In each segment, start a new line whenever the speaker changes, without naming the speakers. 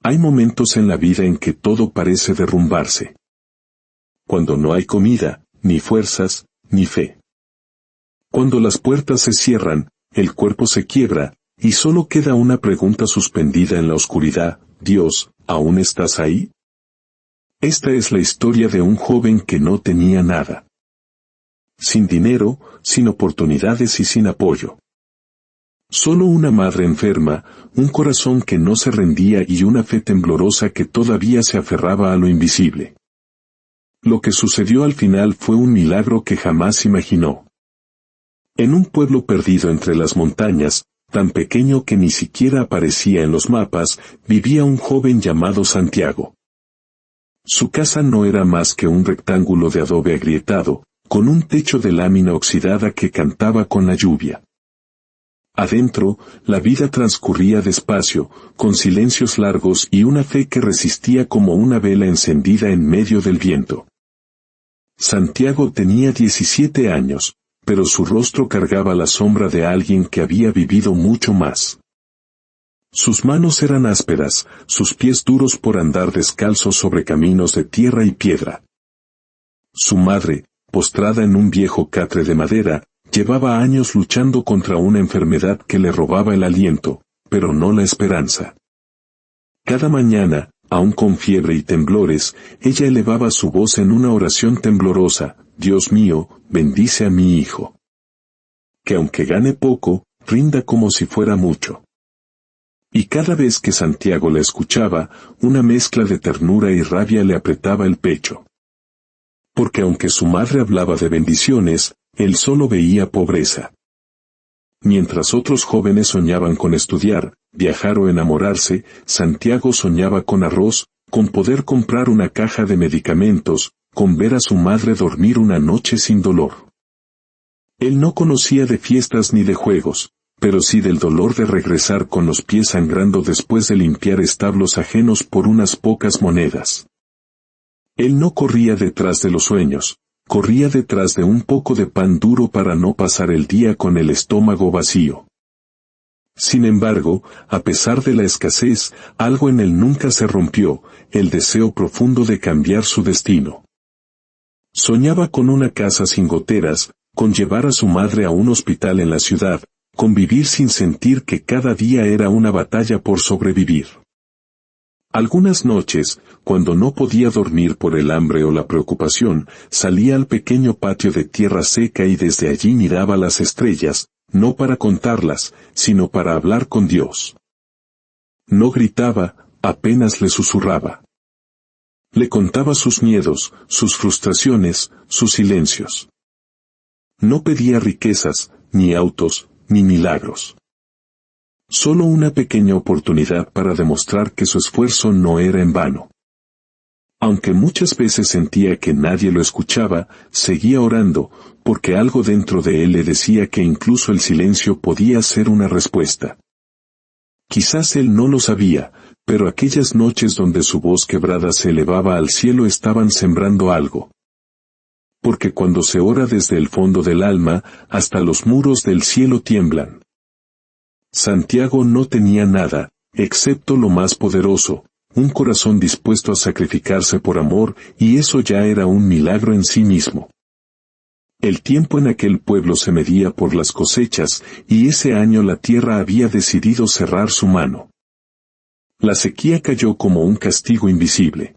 Hay momentos en la vida en que todo parece derrumbarse. Cuando no hay comida, ni fuerzas, ni fe. Cuando las puertas se cierran, el cuerpo se quiebra, y solo queda una pregunta suspendida en la oscuridad: Dios, ¿aún estás ahí? Esta es la historia de un joven que no tenía nada. Sin dinero, sin oportunidades y sin apoyo. Solo una madre enferma, un corazón que no se rendía y una fe temblorosa que todavía se aferraba a lo invisible. Lo que sucedió al final fue un milagro que jamás imaginó. En un pueblo perdido entre las montañas, tan pequeño que ni siquiera aparecía en los mapas, vivía un joven llamado Santiago. Su casa no era más que un rectángulo de adobe agrietado, con un techo de lámina oxidada que cantaba con la lluvia. Adentro, la vida transcurría despacio, con silencios largos y una fe que resistía como una vela encendida en medio del viento. Santiago tenía 17 años, pero su rostro cargaba la sombra de alguien que había vivido mucho más. Sus manos eran ásperas, sus pies duros por andar descalzos sobre caminos de tierra y piedra. Su madre, postrada en un viejo catre de madera, llevaba años luchando contra una enfermedad que le robaba el aliento, pero no la esperanza. Cada mañana, aun con fiebre y temblores, ella elevaba su voz en una oración temblorosa: Dios mío, bendice a mi hijo. Que aunque gane poco, rinda como si fuera mucho. Y cada vez que Santiago la escuchaba, una mezcla de ternura y rabia le apretaba el pecho. Porque aunque su madre hablaba de bendiciones, él solo veía pobreza. Mientras otros jóvenes soñaban con estudiar, viajar o enamorarse, Santiago soñaba con arroz, con poder comprar una caja de medicamentos, con ver a su madre dormir una noche sin dolor. Él no conocía de fiestas ni de juegos, pero sí del dolor de regresar con los pies sangrando después de limpiar establos ajenos por unas pocas monedas. Él no corría detrás de los sueños, corría detrás de un poco de pan duro para no pasar el día con el estómago vacío. Sin embargo, a pesar de la escasez, algo en él nunca se rompió, el deseo profundo de cambiar su destino. Soñaba con una casa sin goteras, con llevar a su madre a un hospital en la ciudad, con vivir sin sentir que cada día era una batalla por sobrevivir. Algunas noches, cuando no podía dormir por el hambre o la preocupación, salía al pequeño patio de tierra seca y desde allí miraba las estrellas, no para contarlas, sino para hablar con Dios. No gritaba, apenas le susurraba. Le contaba sus miedos, sus frustraciones, sus silencios. No pedía riquezas, ni autos, ni milagros. Solo una pequeña oportunidad para demostrar que su esfuerzo no era en vano. Aunque muchas veces sentía que nadie lo escuchaba, seguía orando, porque algo dentro de él le decía que incluso el silencio podía ser una respuesta. Quizás él no lo sabía, pero aquellas noches donde su voz quebrada se elevaba al cielo estaban sembrando algo. Porque cuando se ora desde el fondo del alma, hasta los muros del cielo tiemblan. Santiago no tenía nada, excepto lo más poderoso, un corazón dispuesto a sacrificarse por amor, y eso ya era un milagro en sí mismo. El tiempo en aquel pueblo se medía por las cosechas, y ese año la tierra había decidido cerrar su mano. La sequía cayó como un castigo invisible.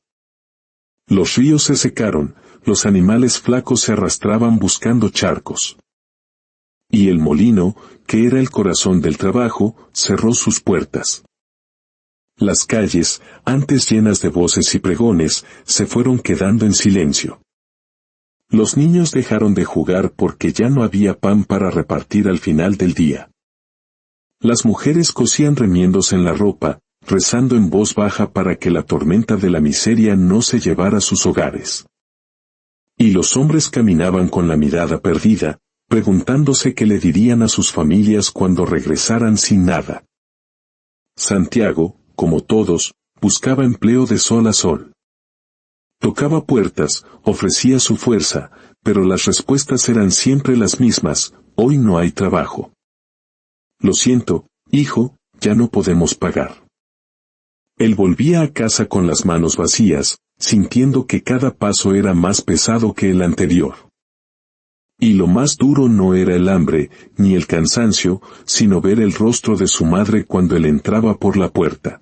Los ríos se secaron, los animales flacos se arrastraban buscando charcos. Y el molino, que era el corazón del trabajo, cerró sus puertas. Las calles, antes llenas de voces y pregones, se fueron quedando en silencio. Los niños dejaron de jugar porque ya no había pan para repartir al final del día. Las mujeres cosían remiendos en la ropa, rezando en voz baja para que la tormenta de la miseria no se llevara sus hogares. Y los hombres caminaban con la mirada perdida, preguntándose qué le dirían a sus familias cuando regresaran sin nada. Santiago, como todos, buscaba empleo de sol a sol. Tocaba puertas, ofrecía su fuerza, pero las respuestas eran siempre las mismas: hoy no hay trabajo. Lo siento, hijo, ya no podemos pagar. Él volvía a casa con las manos vacías, sintiendo que cada paso era más pesado que el anterior. Y lo más duro no era el hambre, ni el cansancio, sino ver el rostro de su madre cuando él entraba por la puerta.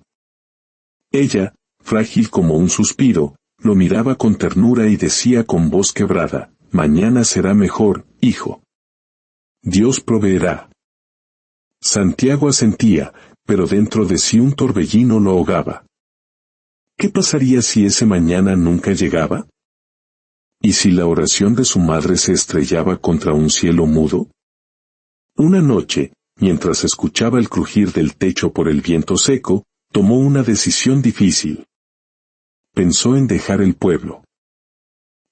Ella, frágil como un suspiro, lo miraba con ternura y decía con voz quebrada, «Mañana será mejor, hijo. Dios proveerá». Santiago asentía, pero dentro de sí un torbellino lo ahogaba. ¿Qué pasaría si ese mañana nunca llegaba? ¿Y si la oración de su madre se estrellaba contra un cielo mudo? Una noche, mientras escuchaba el crujir del techo por el viento seco, tomó una decisión difícil. Pensó en dejar el pueblo.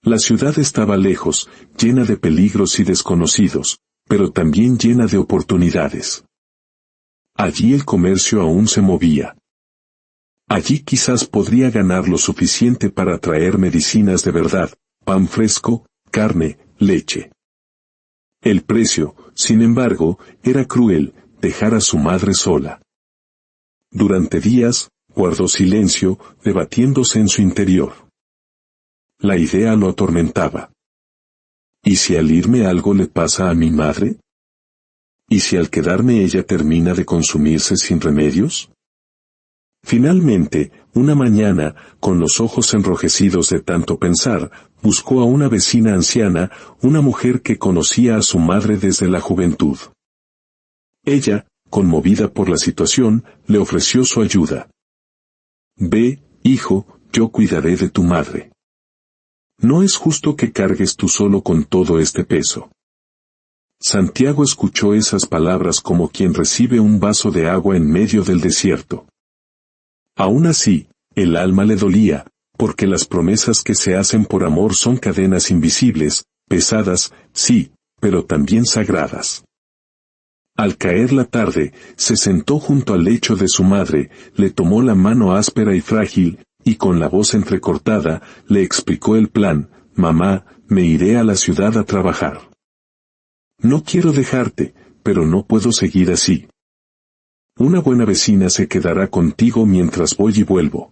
La ciudad estaba lejos, llena de peligros y desconocidos, pero también llena de oportunidades. Allí el comercio aún se movía. Allí quizás podría ganar lo suficiente para traer medicinas de verdad, pan fresco, carne, leche. El precio, sin embargo, era cruel, dejar a su madre sola. Durante días, guardó silencio, debatiéndose en su interior. La idea lo atormentaba. ¿Y si al irme algo le pasa a mi madre? ¿Y si al quedarme ella termina de consumirse sin remedios? Finalmente, una mañana, con los ojos enrojecidos de tanto pensar, buscó a una vecina anciana, una mujer que conocía a su madre desde la juventud. Ella, conmovida por la situación, le ofreció su ayuda. «Ve, hijo, yo cuidaré de tu madre. No es justo que cargues tú solo con todo este peso». Santiago escuchó esas palabras como quien recibe un vaso de agua en medio del desierto. Aún así, el alma le dolía, porque las promesas que se hacen por amor son cadenas invisibles, pesadas, sí, pero también sagradas. Al caer la tarde, se sentó junto al lecho de su madre, le tomó la mano áspera y frágil, y con la voz entrecortada, le explicó el plan: «Mamá, me iré a la ciudad a trabajar. No quiero dejarte, pero no puedo seguir así. Una buena vecina se quedará contigo mientras voy y vuelvo».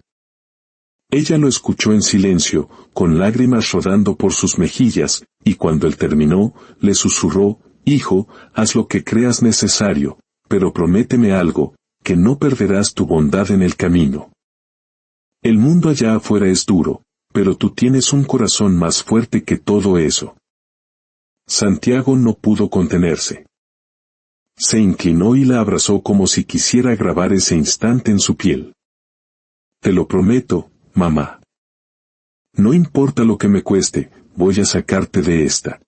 Ella lo escuchó en silencio, con lágrimas rodando por sus mejillas, y cuando él terminó, le susurró: «Hijo, haz lo que creas necesario, pero prométeme algo, que no perderás tu bondad en el camino. El mundo allá afuera es duro, pero tú tienes un corazón más fuerte que todo eso». Santiago no pudo contenerse. Se inclinó y la abrazó como si quisiera grabar ese instante en su piel. «Te lo prometo, mamá. No importa lo que me cueste, voy a sacarte de esta».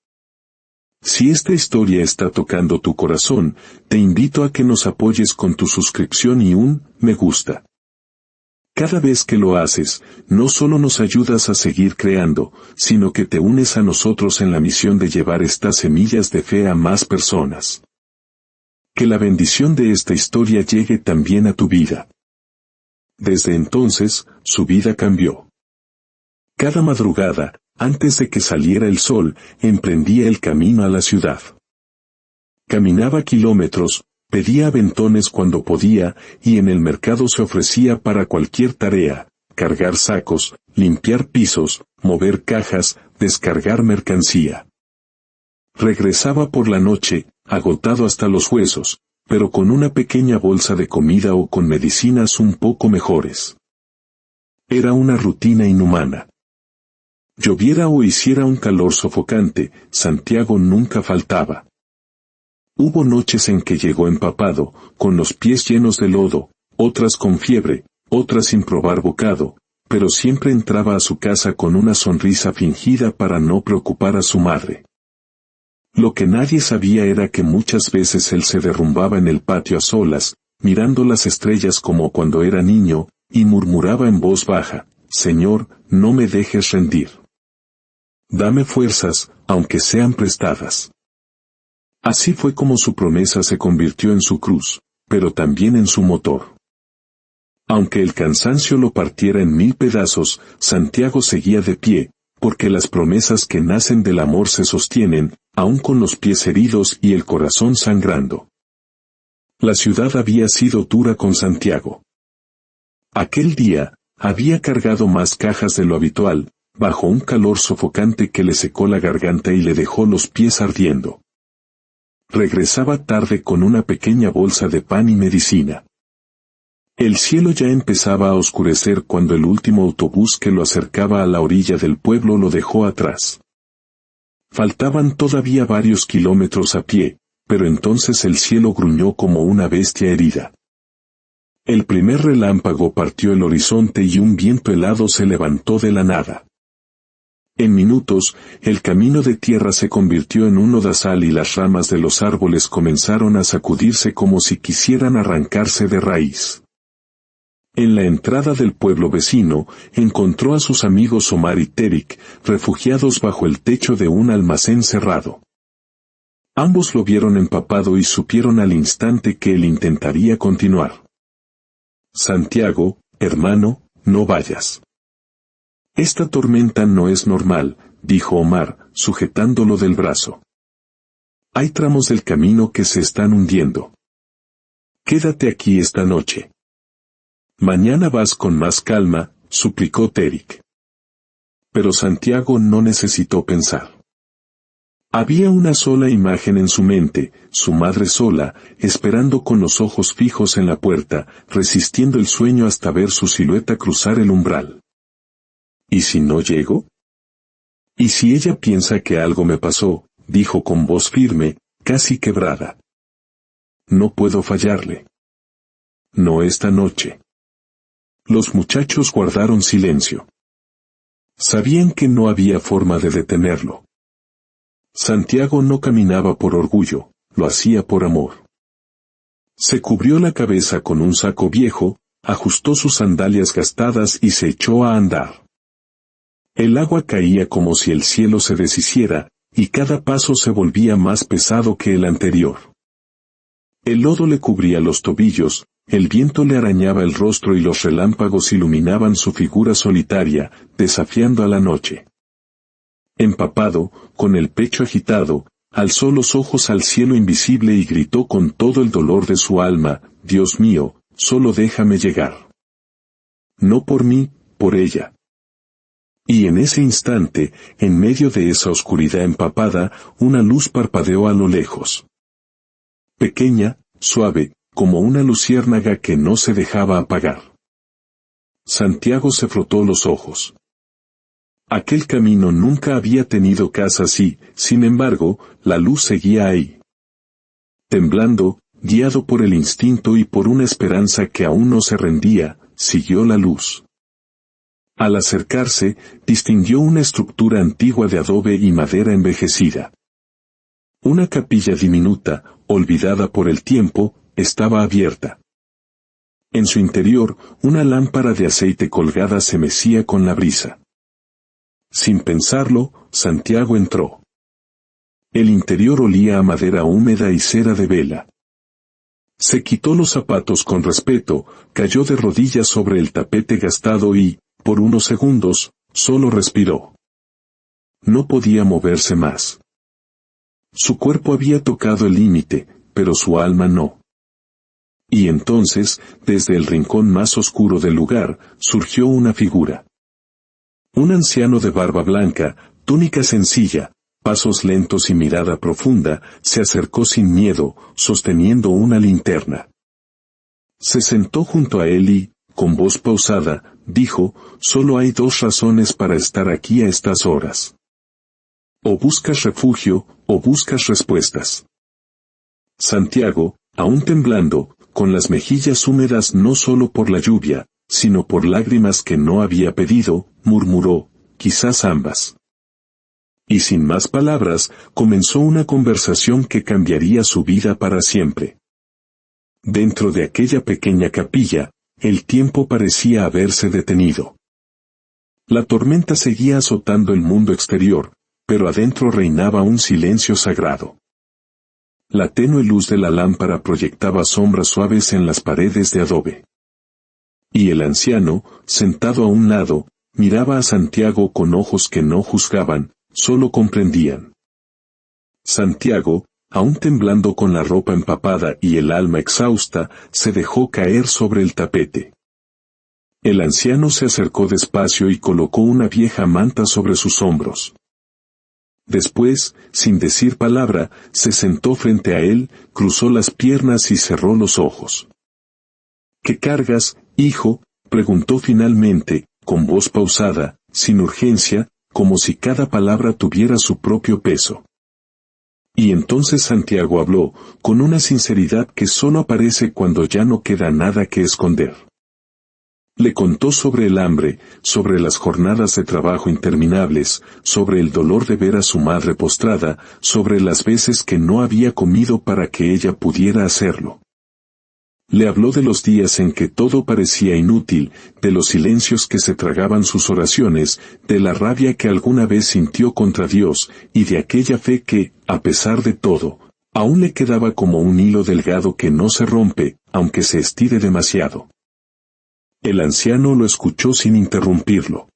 Si esta historia está tocando tu corazón, te invito a que nos apoyes con tu suscripción y un me gusta. Cada vez que lo haces, no solo nos ayudas a seguir creando, sino que te unes a nosotros en la misión de llevar estas semillas de fe a más personas. Que la bendición de esta historia llegue también a tu vida. Desde entonces, su vida cambió. Cada madrugada, antes de que saliera el sol, emprendía el camino a la ciudad. Caminaba kilómetros, pedía aventones cuando podía, y en el mercado se ofrecía para cualquier tarea: cargar sacos, limpiar pisos, mover cajas, descargar mercancía. Regresaba por la noche, agotado hasta los huesos, pero con una pequeña bolsa de comida o con medicinas un poco mejores. Era una rutina inhumana. Lloviera o hiciera un calor sofocante, Santiago nunca faltaba. Hubo noches en que llegó empapado, con los pies llenos de lodo, otras con fiebre, otras sin probar bocado, pero siempre entraba a su casa con una sonrisa fingida para no preocupar a su madre. Lo que nadie sabía era que muchas veces él se derrumbaba en el patio a solas, mirando las estrellas como cuando era niño, y murmuraba en voz baja: «Señor, no me dejes rendir. Dame fuerzas, aunque sean prestadas». Así fue como su promesa se convirtió en su cruz, pero también en su motor. Aunque el cansancio lo partiera en 1000 pedazos, Santiago seguía de pie, porque las promesas que nacen del amor se sostienen, aun con los pies heridos y el corazón sangrando. La ciudad había sido dura con Santiago. Aquel día, había cargado más cajas de lo habitual, bajo un calor sofocante que le secó la garganta y le dejó los pies ardiendo. Regresaba tarde con una pequeña bolsa de pan y medicina. El cielo ya empezaba a oscurecer cuando el último autobús que lo acercaba a la orilla del pueblo lo dejó atrás. Faltaban todavía varios kilómetros a pie, pero entonces el cielo gruñó como una bestia herida. El primer relámpago partió el horizonte y un viento helado se levantó de la nada. En minutos, el camino de tierra se convirtió en un lodazal y las ramas de los árboles comenzaron a sacudirse como si quisieran arrancarse de raíz. En la entrada del pueblo vecino, encontró a sus amigos Omar y Terik, refugiados bajo el techo de un almacén cerrado. Ambos lo vieron empapado y supieron al instante que él intentaría continuar. Santiago, hermano, no vayas. Esta tormenta no es normal, dijo Omar, sujetándolo del brazo. Hay tramos del camino que se están hundiendo. Quédate aquí esta noche. Mañana vas con más calma, suplicó Terik. Pero Santiago no necesitó pensar. Había una sola imagen en su mente, su madre sola, esperando con los ojos fijos en la puerta, resistiendo el sueño hasta ver su silueta cruzar el umbral. ¿Y si no llego? ¿Y si ella piensa que algo me pasó?, dijo con voz firme, casi quebrada. No puedo fallarle. No esta noche. Los muchachos guardaron silencio. Sabían que no había forma de detenerlo. Santiago no caminaba por orgullo, lo hacía por amor. Se cubrió la cabeza con un saco viejo, ajustó sus sandalias gastadas y se echó a andar. El agua caía como si el cielo se deshiciera, y cada paso se volvía más pesado que el anterior. El lodo le cubría los tobillos, el viento le arañaba el rostro y los relámpagos iluminaban su figura solitaria, desafiando a la noche. Empapado, con el pecho agitado, alzó los ojos al cielo invisible y gritó con todo el dolor de su alma, «Dios mío, solo déjame llegar». No por mí, por ella. Y en ese instante, en medio de esa oscuridad empapada, una luz parpadeó a lo lejos. Pequeña, suave, como una luciérnaga que no se dejaba apagar. Santiago se frotó los ojos. Aquel camino nunca había tenido casas y, sin embargo, la luz seguía ahí. Temblando, guiado por el instinto y por una esperanza que aún no se rendía, siguió la luz. Al acercarse, distinguió una estructura antigua de adobe y madera envejecida. Una capilla diminuta, olvidada por el tiempo, estaba abierta. En su interior, una lámpara de aceite colgada se mecía con la brisa. Sin pensarlo, Santiago entró. El interior olía a madera húmeda y cera de vela. Se quitó los zapatos con respeto, cayó de rodillas sobre el tapete gastado y, por unos segundos, solo respiró. No podía moverse más. Su cuerpo había tocado el límite, pero su alma no. Y entonces, desde el rincón más oscuro del lugar, surgió una figura. Un anciano de barba blanca, túnica sencilla, pasos lentos y mirada profunda, se acercó sin miedo, sosteniendo una linterna. Se sentó junto a él y, con voz pausada, dijo, «Solo hay dos razones para estar aquí a estas horas. O buscas refugio, o buscas respuestas». Santiago, aún temblando, con las mejillas húmedas no solo por la lluvia, sino por lágrimas que no había pedido, murmuró, «Quizás ambas». Y sin más palabras, comenzó una conversación que cambiaría su vida para siempre. Dentro de aquella pequeña capilla, el tiempo parecía haberse detenido. La tormenta seguía azotando el mundo exterior, pero adentro reinaba un silencio sagrado. La tenue luz de la lámpara proyectaba sombras suaves en las paredes de adobe. Y el anciano, sentado a un lado, miraba a Santiago con ojos que no juzgaban, solo comprendían. Santiago, aún temblando con la ropa empapada y el alma exhausta, se dejó caer sobre el tapete. El anciano se acercó despacio y colocó una vieja manta sobre sus hombros. Después, sin decir palabra, se sentó frente a él, cruzó las piernas y cerró los ojos. ¿Qué cargas, hijo?, preguntó finalmente, con voz pausada, sin urgencia, como si cada palabra tuviera su propio peso. Y entonces Santiago habló, con una sinceridad que solo aparece cuando ya no queda nada que esconder. Le contó sobre el hambre, sobre las jornadas de trabajo interminables, sobre el dolor de ver a su madre postrada, sobre las veces que no había comido para que ella pudiera hacerlo. Le habló de los días en que todo parecía inútil, de los silencios que se tragaban sus oraciones, de la rabia que alguna vez sintió contra Dios, y de aquella fe que, a pesar de todo, aún le quedaba como un hilo delgado que no se rompe, aunque se estire demasiado. El anciano lo escuchó sin interrumpirlo.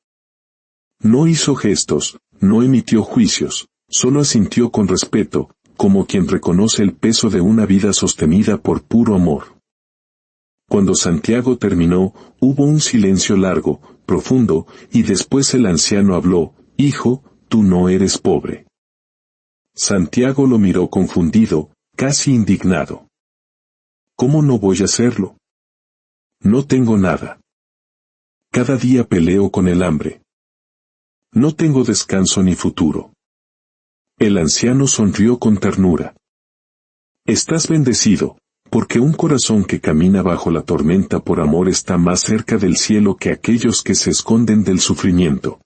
No hizo gestos, no emitió juicios, solo asintió con respeto, como quien reconoce el peso de una vida sostenida por puro amor. Cuando Santiago terminó, hubo un silencio largo, profundo, y después el anciano habló: «Hijo, tú no eres pobre». Santiago lo miró confundido, casi indignado. «¿Cómo no voy a hacerlo? No tengo nada. Cada día peleo con el hambre. No tengo descanso ni futuro». El anciano sonrió con ternura. «Estás bendecido, porque un corazón que camina bajo la tormenta por amor está más cerca del cielo que aquellos que se esconden del sufrimiento».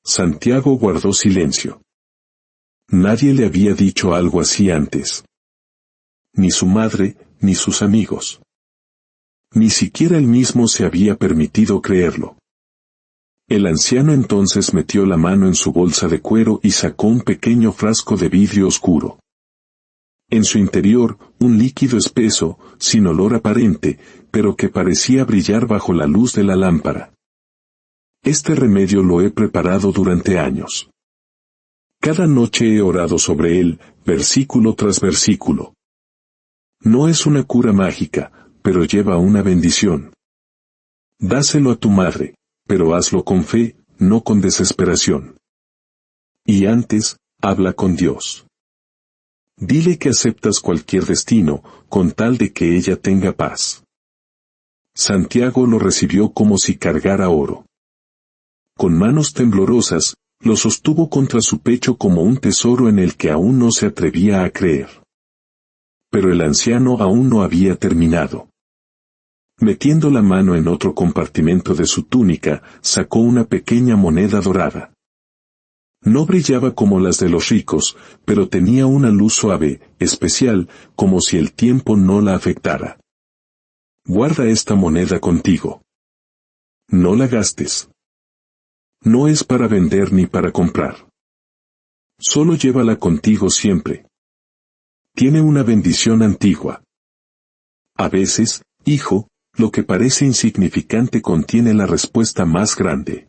Santiago guardó silencio. Nadie le había dicho algo así antes. Ni su madre, ni sus amigos. Ni siquiera él mismo se había permitido creerlo. El anciano entonces metió la mano en su bolsa de cuero y sacó un pequeño frasco de vidrio oscuro. En su interior, un líquido espeso, sin olor aparente, pero que parecía brillar bajo la luz de la lámpara. «Este remedio lo he preparado durante años. Cada noche he orado sobre él, versículo tras versículo. No es una cura mágica, pero lleva una bendición. Dáselo a tu madre, pero hazlo con fe, no con desesperación. Y antes, habla con Dios. Dile que aceptas cualquier destino, con tal de que ella tenga paz». Santiago lo recibió como si cargara oro. Con manos temblorosas, lo sostuvo contra su pecho como un tesoro en el que aún no se atrevía a creer. Pero el anciano aún no había terminado. Metiendo la mano en otro compartimento de su túnica, sacó una pequeña moneda dorada. No brillaba como las de los ricos, pero tenía una luz suave, especial, como si el tiempo no la afectara. «Guarda esta moneda contigo. No la gastes. No es para vender ni para comprar. Solo llévala contigo siempre. Tiene una bendición antigua. A veces, hijo, lo que parece insignificante contiene la respuesta más grande».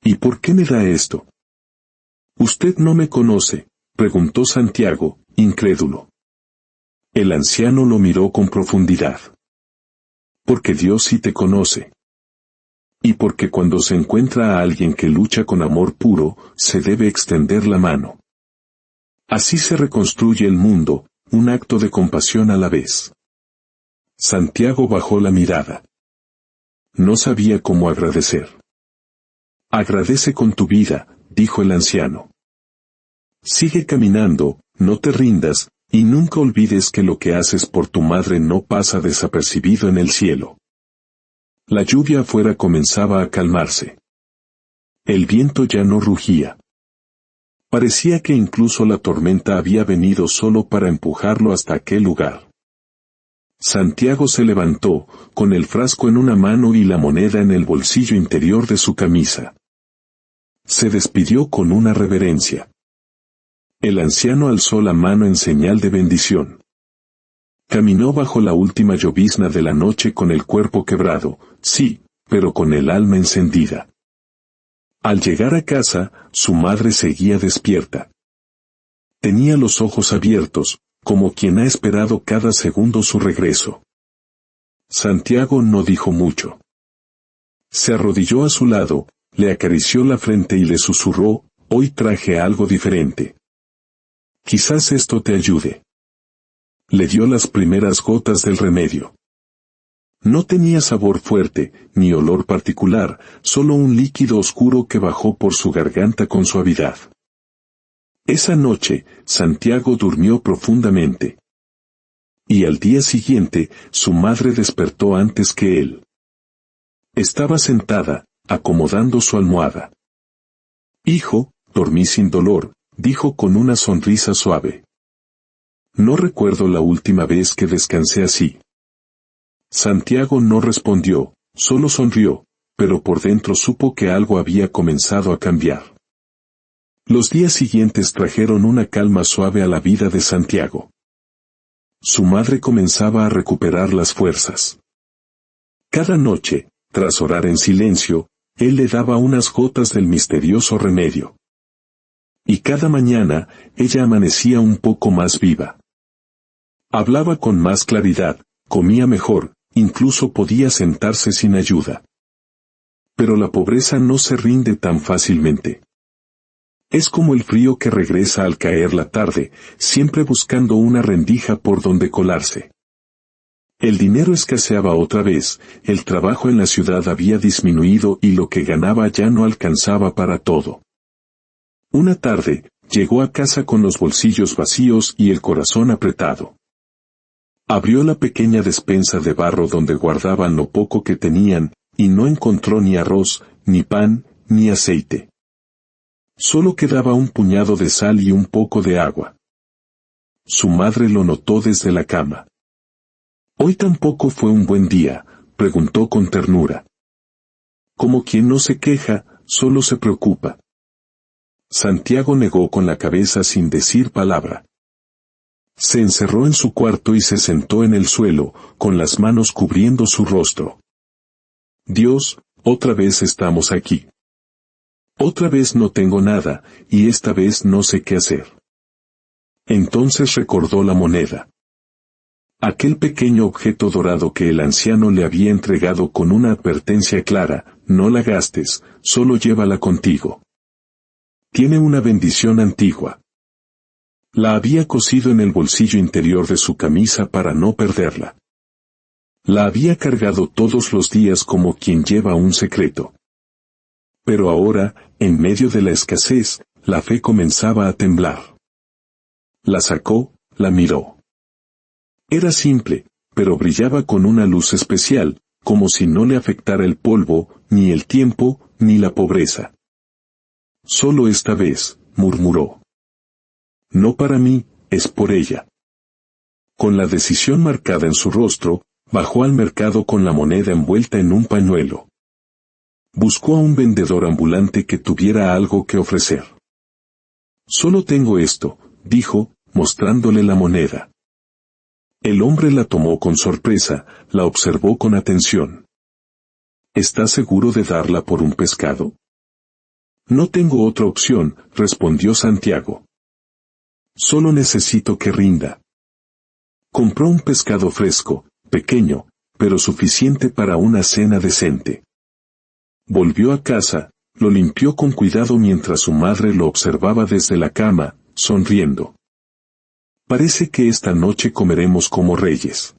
«¿Y por qué me da esto?» «¿Usted no me conoce?», preguntó Santiago, incrédulo. El anciano lo miró con profundidad. «Porque Dios sí te conoce. Y porque cuando se encuentra a alguien que lucha con amor puro, se debe extender la mano. Así se reconstruye el mundo, un acto de compasión a la vez». Santiago bajó la mirada. No sabía cómo agradecer. «Agradece con tu vida», dijo el anciano. «Sigue caminando, no te rindas, y nunca olvides que lo que haces por tu madre no pasa desapercibido en el cielo». La lluvia afuera comenzaba a calmarse. El viento ya no rugía. Parecía que incluso la tormenta había venido solo para empujarlo hasta aquel lugar. Santiago se levantó, con el frasco en una mano y la moneda en el bolsillo interior de su camisa. Se despidió con una reverencia. El anciano alzó la mano en señal de bendición. Caminó bajo la última llovizna de la noche con el cuerpo quebrado, sí, pero con el alma encendida. Al llegar a casa, su madre seguía despierta. Tenía los ojos abiertos, como quien ha esperado cada segundo su regreso. Santiago no dijo mucho. Se arrodilló a su lado, le acarició la frente y le susurró, hoy traje algo diferente. Quizás esto te ayude. Le dio las primeras gotas del remedio. No tenía sabor fuerte, ni olor particular, solo un líquido oscuro que bajó por su garganta con suavidad. Esa noche, Santiago durmió profundamente. Y al día siguiente, su madre despertó antes que él. Estaba sentada, acomodando su almohada. Hijo, dormí sin dolor, dijo con una sonrisa suave. No recuerdo la última vez que descansé así. Santiago no respondió, solo sonrió, pero por dentro supo que algo había comenzado a cambiar. Los días siguientes trajeron una calma suave a la vida de Santiago. Su madre comenzaba a recuperar las fuerzas. Cada noche, tras orar en silencio, él le daba unas gotas del misterioso remedio. Y cada mañana, ella amanecía un poco más viva. Hablaba con más claridad, comía mejor, incluso podía sentarse sin ayuda. Pero la pobreza no se rinde tan fácilmente. Es como el frío que regresa al caer la tarde, siempre buscando una rendija por donde colarse. El dinero escaseaba otra vez, el trabajo en la ciudad había disminuido y lo que ganaba ya no alcanzaba para todo. Una tarde, llegó a casa con los bolsillos vacíos y el corazón apretado. Abrió la pequeña despensa de barro donde guardaban lo poco que tenían, y no encontró ni arroz, ni pan, ni aceite. Solo quedaba un puñado de sal y un poco de agua. Su madre lo notó desde la cama. «¿Hoy tampoco fue un buen día?», preguntó con ternura. Como quien no se queja, solo se preocupa. Santiago negó con la cabeza sin decir palabra. Se encerró en su cuarto y se sentó en el suelo, con las manos cubriendo su rostro. «Dios, otra vez estamos aquí. Otra vez no tengo nada, y esta vez no sé qué hacer». Entonces recordó la moneda. Aquel pequeño objeto dorado que el anciano le había entregado con una advertencia clara, no la gastes, solo llévala contigo. Tiene una bendición antigua. La había cosido en el bolsillo interior de su camisa para no perderla. La había cargado todos los días como quien lleva un secreto. Pero ahora, en medio de la escasez, la fe comenzaba a temblar. La sacó, la miró. Era simple, pero brillaba con una luz especial, como si no le afectara el polvo, ni el tiempo, ni la pobreza. «Solo esta vez», murmuró. «No para mí, es por ella». Con la decisión marcada en su rostro, bajó al mercado con la moneda envuelta en un pañuelo. Buscó a un vendedor ambulante que tuviera algo que ofrecer. «Solo tengo esto», dijo, mostrándole la moneda. El hombre la tomó con sorpresa, la observó con atención. «¿Estás seguro de darla por un pescado?» «No tengo otra opción», respondió Santiago. «Solo necesito que rinda». Compró un pescado fresco, pequeño, pero suficiente para una cena decente. Volvió a casa, lo limpió con cuidado mientras su madre lo observaba desde la cama, sonriendo. «Parece que esta noche comeremos como reyes».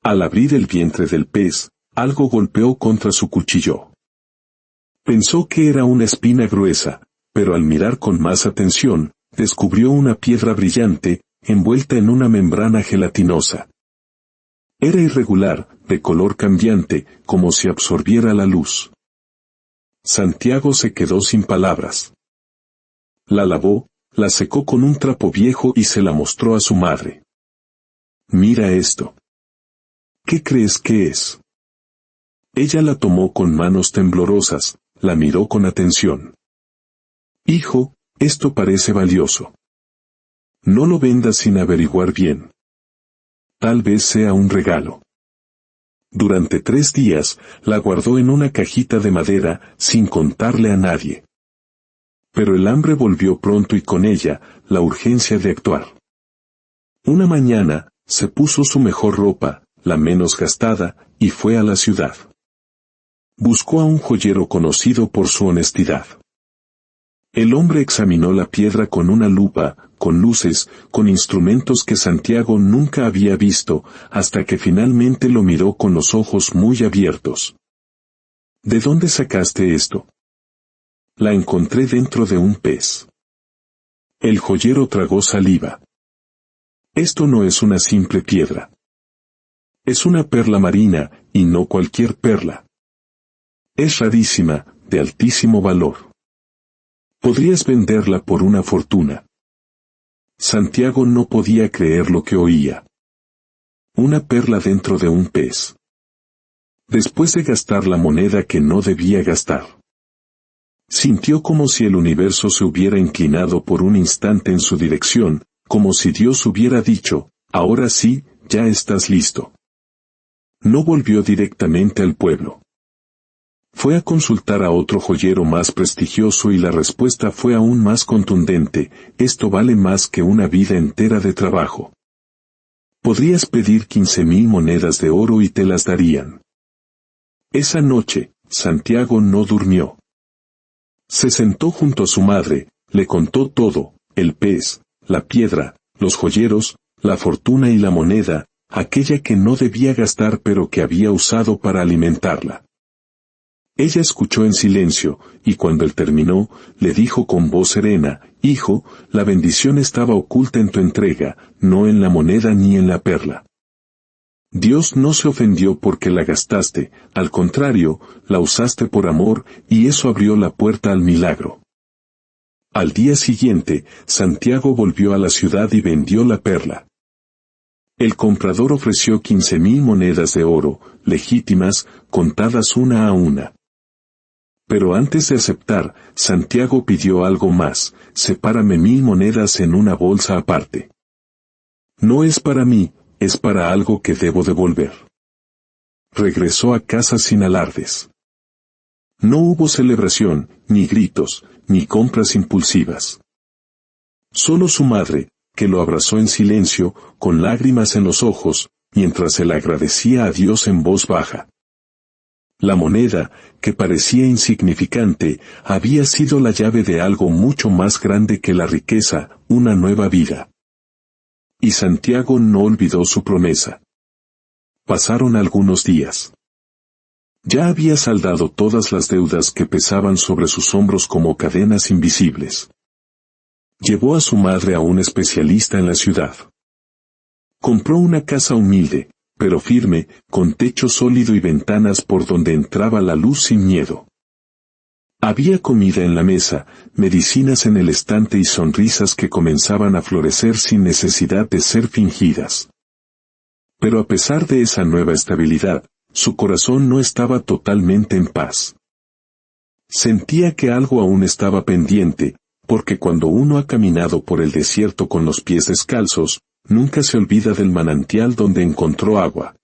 Al abrir el vientre del pez, algo golpeó contra su cuchillo. Pensó que era una espina gruesa, pero al mirar con más atención, descubrió una piedra brillante, envuelta en una membrana gelatinosa. Era irregular, de color cambiante, como si absorbiera la luz. Santiago se quedó sin palabras. La lavó, la secó con un trapo viejo y se la mostró a su madre. «Mira esto. ¿Qué crees que es?» Ella la tomó con manos temblorosas, la miró con atención. «Hijo, esto parece valioso. No lo vendas sin averiguar bien. Tal vez sea un regalo». Durante 3 días, la guardó en una cajita de madera, sin contarle a nadie. Pero el hambre volvió pronto y con ella, la urgencia de actuar. Una mañana, se puso su mejor ropa, la menos gastada, y fue a la ciudad. Buscó a un joyero conocido por su honestidad. El hombre examinó la piedra con una lupa, con luces, con instrumentos que Santiago nunca había visto, hasta que finalmente lo miró con los ojos muy abiertos. ¿De dónde sacaste esto? La encontré dentro de un pez. El joyero tragó saliva. Esto no es una simple piedra. Es una perla marina, y no cualquier perla. Es rarísima, de altísimo valor. Podrías venderla por una fortuna. Santiago no podía creer lo que oía. Una perla dentro de un pez. Después de gastar la moneda que no debía gastar. Sintió como si el universo se hubiera inclinado por un instante en su dirección, como si Dios hubiera dicho, ahora sí, ya estás listo. No volvió directamente al pueblo. Fue a consultar a otro joyero más prestigioso y la respuesta fue aún más contundente, esto vale más que una vida entera de trabajo. Podrías pedir 15,000 monedas de oro y te las darían. Esa noche, Santiago no durmió. Se sentó junto a su madre, le contó todo, el pez, la piedra, los joyeros, la fortuna y la moneda, aquella que no debía gastar pero que había usado para alimentarla. Ella escuchó en silencio, y cuando él terminó, le dijo con voz serena, «Hijo, la bendición estaba oculta en tu entrega, no en la moneda ni en la perla. Dios no se ofendió porque la gastaste, al contrario, la usaste por amor, y eso abrió la puerta al milagro». Al día siguiente, Santiago volvió a la ciudad y vendió la perla. El comprador ofreció 15,000 monedas de oro, legítimas, contadas una a una. Pero antes de aceptar, Santiago pidió algo más, sepárame 1,000 monedas en una bolsa aparte. No es para mí, es para algo que debo devolver. Regresó a casa sin alardes. No hubo celebración, ni gritos, ni compras impulsivas. Solo su madre, que lo abrazó en silencio, con lágrimas en los ojos, mientras él agradecía a Dios en voz baja. La moneda, que parecía insignificante, había sido la llave de algo mucho más grande que la riqueza, una nueva vida. Y Santiago no olvidó su promesa. Pasaron algunos días. Ya había saldado todas las deudas que pesaban sobre sus hombros como cadenas invisibles. Llevó a su madre a un especialista en la ciudad. Compró una casa humilde, pero firme, con techo sólido y ventanas por donde entraba la luz sin miedo. Había comida en la mesa, medicinas en el estante y sonrisas que comenzaban a florecer sin necesidad de ser fingidas. Pero a pesar de esa nueva estabilidad, su corazón no estaba totalmente en paz. Sentía que algo aún estaba pendiente, porque cuando uno ha caminado por el desierto con los pies descalzos, nunca se olvida del manantial donde encontró agua.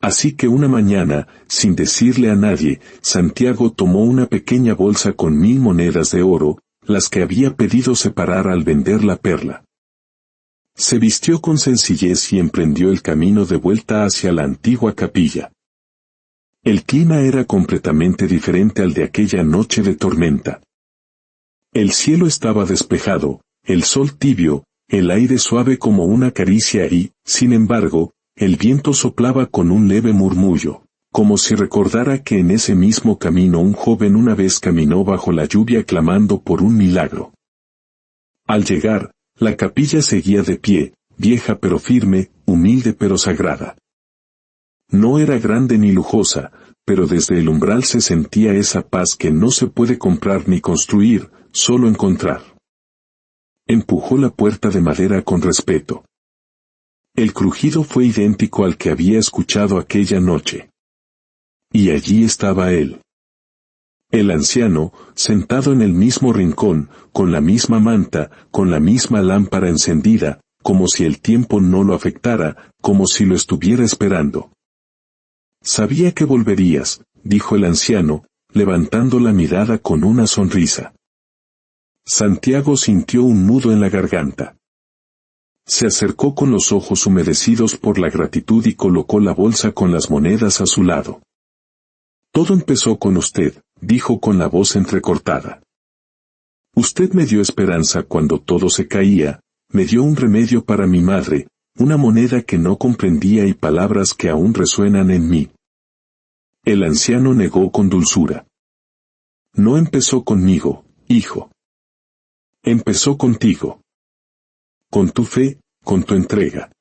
Así que una mañana, sin decirle a nadie, Santiago tomó una pequeña bolsa con 1,000 monedas de oro, las que había pedido separar al vender la perla. Se vistió con sencillez y emprendió el camino de vuelta hacia la antigua capilla. El clima era completamente diferente al de aquella noche de tormenta. El cielo estaba despejado, el sol tibio, el aire suave como una caricia y, sin embargo, el viento soplaba con un leve murmullo, como si recordara que en ese mismo camino un joven una vez caminó bajo la lluvia clamando por un milagro. Al llegar, la capilla seguía de pie, vieja pero firme, humilde pero sagrada. No era grande ni lujosa, pero desde el umbral se sentía esa paz que no se puede comprar ni construir, solo encontrar. Empujó la puerta de madera con respeto. El crujido fue idéntico al que había escuchado aquella noche. Y allí estaba él. El anciano, sentado en el mismo rincón, con la misma manta, con la misma lámpara encendida, como si el tiempo no lo afectara, como si lo estuviera esperando. Sabía que volverías, dijo el anciano, levantando la mirada con una sonrisa. Santiago sintió un nudo en la garganta. Se acercó con los ojos humedecidos por la gratitud y colocó la bolsa con las monedas a su lado. Todo empezó con usted, dijo con la voz entrecortada. Usted me dio esperanza cuando todo se caía, me dio un remedio para mi madre, una moneda que no comprendía y palabras que aún resuenan en mí. El anciano negó con dulzura. No empezó conmigo, hijo. Empezó contigo. Con tu fe, con tu entrega.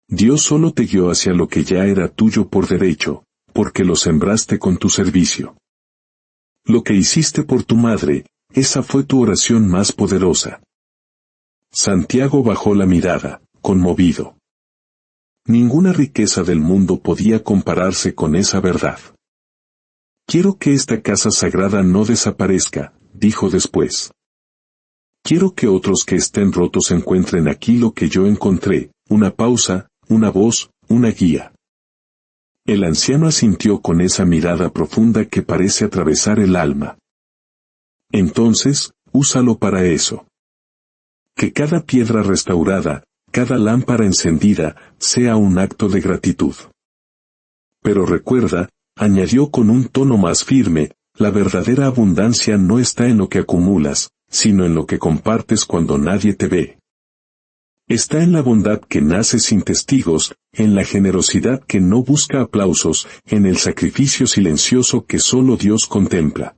Dios solo te guió hacia lo que ya era tuyo por derecho, porque lo sembraste con tu servicio. Lo que hiciste por tu madre, esa fue tu oración más poderosa. Santiago bajó la mirada, conmovido. Ninguna riqueza del mundo podía compararse con esa verdad. Quiero que esta casa sagrada no desaparezca, dijo después. Quiero que otros que estén rotos encuentren aquí lo que yo encontré, una pausa, una voz, una guía. El anciano asintió con esa mirada profunda que parece atravesar el alma. Entonces, úsalo para eso. Que cada piedra restaurada, cada lámpara encendida, sea un acto de gratitud. Pero recuerda, añadió con un tono más firme, la verdadera abundancia no está en lo que acumulas, sino en lo que compartes cuando nadie te ve. Está en la bondad que nace sin testigos, en la generosidad que no busca aplausos, en el sacrificio silencioso que solo Dios contempla.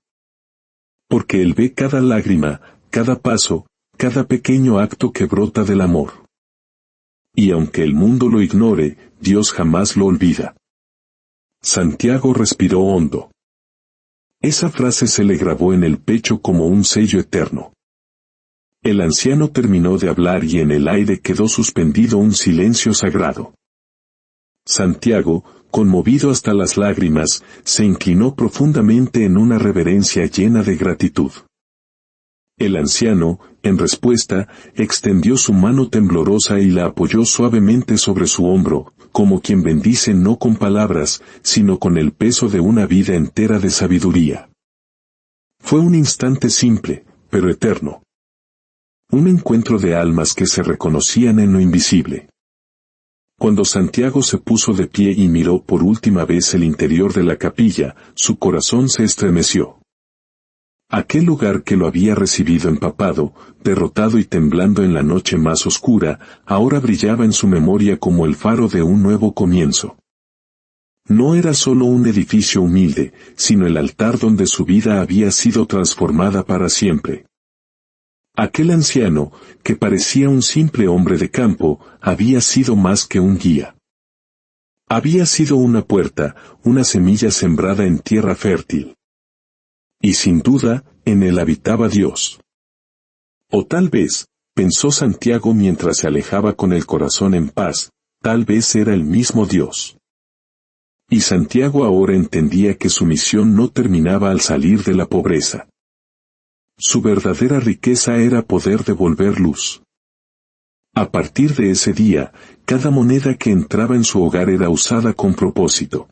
Porque Él ve cada lágrima, cada paso, cada pequeño acto que brota del amor. Y aunque el mundo lo ignore, Dios jamás lo olvida. Santiago respiró hondo. Esa frase se le grabó en el pecho como un sello eterno. El anciano terminó de hablar y en el aire quedó suspendido un silencio sagrado. Santiago, conmovido hasta las lágrimas, se inclinó profundamente en una reverencia llena de gratitud. El anciano, en respuesta, extendió su mano temblorosa y la apoyó suavemente sobre su hombro, como quien bendice no con palabras, sino con el peso de una vida entera de sabiduría. Fue un instante simple, pero eterno. Un encuentro de almas que se reconocían en lo invisible. Cuando Santiago se puso de pie y miró por última vez el interior de la capilla, su corazón se estremeció. Aquel lugar que lo había recibido empapado, derrotado y temblando en la noche más oscura, ahora brillaba en su memoria como el faro de un nuevo comienzo. No era solo un edificio humilde, sino el altar donde su vida había sido transformada para siempre. Aquel anciano, que parecía un simple hombre de campo, había sido más que un guía. Había sido una puerta, una semilla sembrada en tierra fértil. Y sin duda, en él habitaba Dios. O tal vez, pensó Santiago mientras se alejaba con el corazón en paz, tal vez era el mismo Dios. Y Santiago ahora entendía que su misión no terminaba al salir de la pobreza. Su verdadera riqueza era poder devolver luz. A partir de ese día, cada moneda que entraba en su hogar era usada con propósito.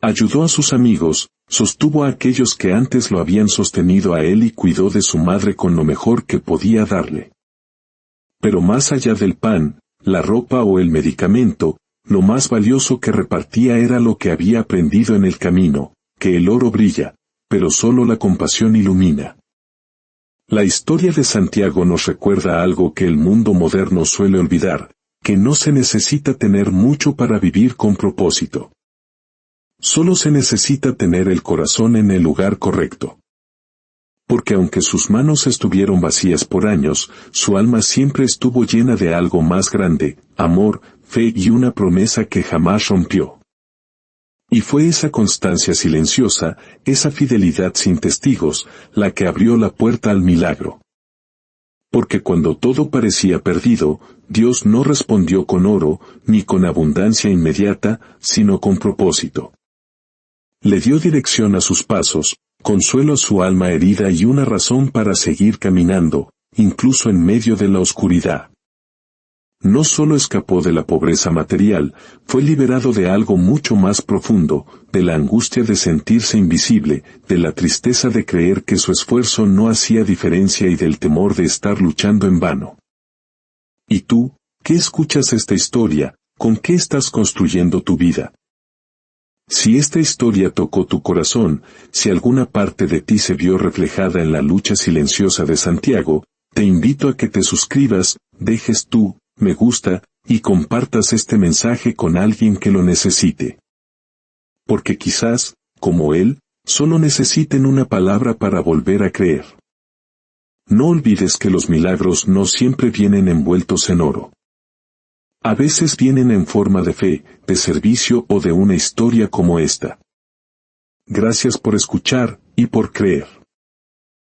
Ayudó a sus amigos, sostuvo a aquellos que antes lo habían sostenido a él y cuidó de su madre con lo mejor que podía darle. Pero más allá del pan, la ropa o el medicamento, lo más valioso que repartía era lo que había aprendido en el camino, que el oro brilla, pero solo la compasión ilumina. La historia de Santiago nos recuerda algo que el mundo moderno suele olvidar, que no se necesita tener mucho para vivir con propósito. Solo se necesita tener el corazón en el lugar correcto. Porque aunque sus manos estuvieron vacías por años, su alma siempre estuvo llena de algo más grande, amor, fe y una promesa que jamás rompió. Y fue esa constancia silenciosa, esa fidelidad sin testigos, la que abrió la puerta al milagro. Porque cuando todo parecía perdido, Dios no respondió con oro, ni con abundancia inmediata, sino con propósito. Le dio dirección a sus pasos, consuelo a su alma herida y una razón para seguir caminando, incluso en medio de la oscuridad. No solo escapó de la pobreza material, fue liberado de algo mucho más profundo, de la angustia de sentirse invisible, de la tristeza de creer que su esfuerzo no hacía diferencia y del temor de estar luchando en vano. ¿Y tú, qué escuchas esta historia, con qué estás construyendo tu vida? Si esta historia tocó tu corazón, si alguna parte de ti se vio reflejada en la lucha silenciosa de Santiago, te invito a que te suscribas, dejes tu me gusta, y compartas este mensaje con alguien que lo necesite. Porque quizás, como él, solo necesiten una palabra para volver a creer. No olvides que los milagros no siempre vienen envueltos en oro. A veces vienen en forma de fe, de servicio o de una historia como esta. Gracias por escuchar, y por creer.